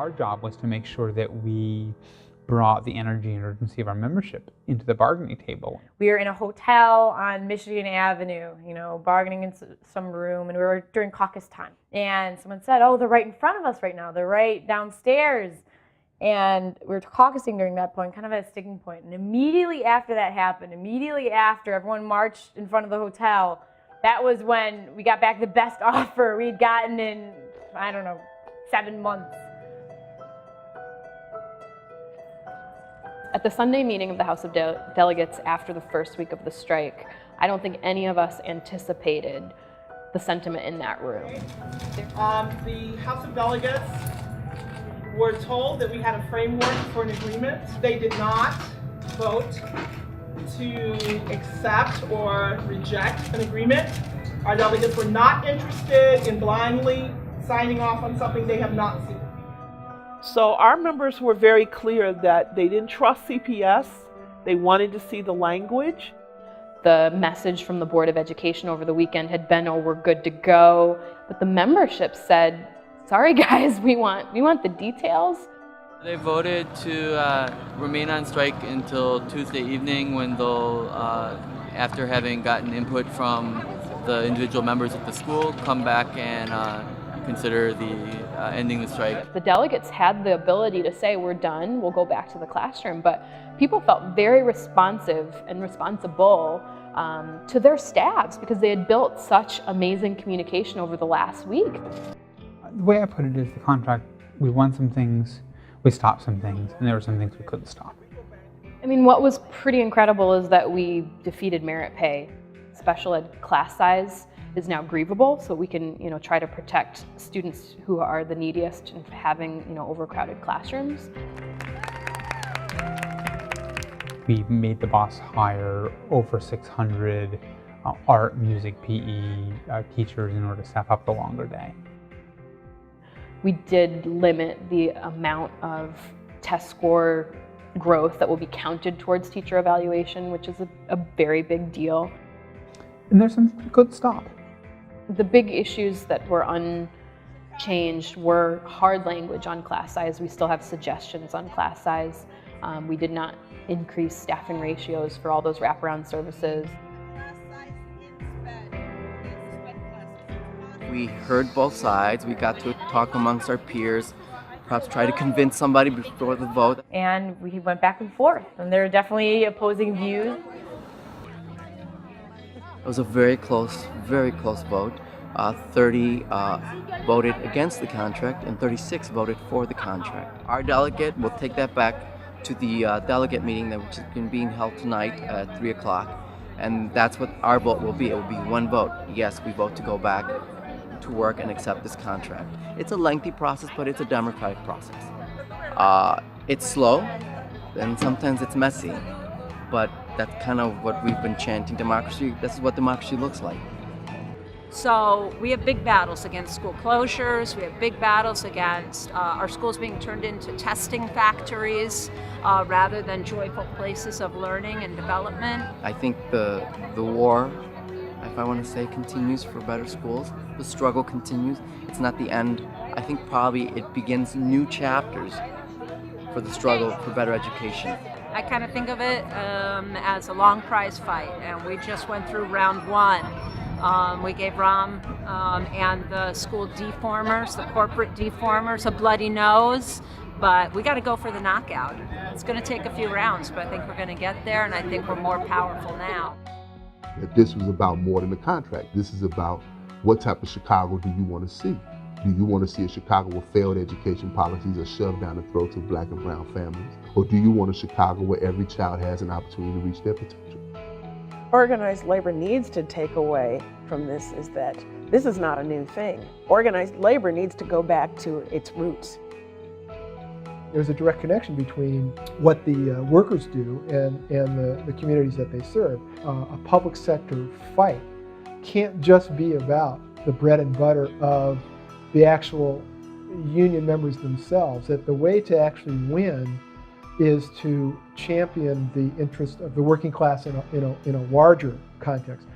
Our job was to make sure that we brought the energy and urgency of our membership into the bargaining table. We were in a hotel on Michigan Avenue, bargaining in some room, and we were during caucus time. And someone said, "Oh, they're right in front of us right now. They're right downstairs." And we were caucusing during that point, kind of at a sticking point. And immediately after that happened, immediately after everyone marched in front of the hotel, that was when we got back the best offer we'd gotten in, 7 months. At the Sunday meeting of the House of Delegates after the first week of the strike, I don't think any of us anticipated the sentiment in that room. The House of Delegates were told that we had a framework for an agreement. They did not vote to accept or reject an agreement. Our delegates were not interested in blindly signing off on something they have not seen. So our members were very clear that they didn't trust CPS. They wanted to see the language. The message from the Board of Education over the weekend had been, "Oh, we're good to go." But the membership said, "Sorry guys, we want the details." They voted to remain on strike until Tuesday evening when they'll, after having gotten input from the individual members of the school, come back and consider the ending the strike. The delegates had the ability to say, "We're done, we'll go back to the classroom," but people felt very responsive and responsible to their staffs because they had built such amazing communication over the last week. The way I put it is the contract, we won some things, we stopped some things, and there were some things we couldn't stop. I mean, what was pretty incredible is that we defeated merit pay. Special ed class size is now grievable, so we can try to protect students who are the neediest and having overcrowded classrooms. We made the boss hire over 600 art, music, PE teachers in order to staff up the longer day. We did limit the amount of test score growth that will be counted towards teacher evaluation, which is a very big deal. And there's some good stop. The big issues that were unchanged were hard language on class size. We still have suggestions on class size. We did not increase staffing ratios for all those wraparound services. We heard both sides. We got to talk amongst our peers, perhaps try to convince somebody before the vote. And we went back and forth, and there are definitely opposing views. It was a very close vote. 30 voted against the contract and 36 voted for the contract. Our delegate will take that back to the delegate meeting which is being held tonight at 3 o'clock. And that's what our vote will be. It will be one vote. Yes, we vote to go back to work and accept this contract. It's a lengthy process, but it's a democratic process. It's slow, and sometimes it's messy, but that's kind of what we've been chanting. Democracy, this is what democracy looks like. So we have big battles against school closures. We have big battles against our schools being turned into testing factories rather than joyful places of learning and development. I think the war, if I want to say, continues for better schools. The struggle continues. It's not the end. I think probably it begins new chapters for the struggle for better education. I kind of think of it as a long prize fight, and we just went through round one. We gave Rom and the school deformers, the corporate deformers, a bloody nose, but we got to go for the knockout. It's going to take a few rounds, but I think we're going to get there, and I think we're more powerful now. That this was about more than the contract. This is about what type of Chicago do you want to see? Do you want to see a Chicago where failed education policies are shoved down the throats of Black and brown families? Or do you want a Chicago where every child has an opportunity to reach their potential? Organized labor needs to take away from this is that this is not a new thing. Organized labor needs to go back to its roots. There's a direct connection between what the workers do and the communities that they serve. A public sector fight can't just be about the bread and butter of the actual union members themselves. That the way to actually win is to champion the interest of the working class in a larger context.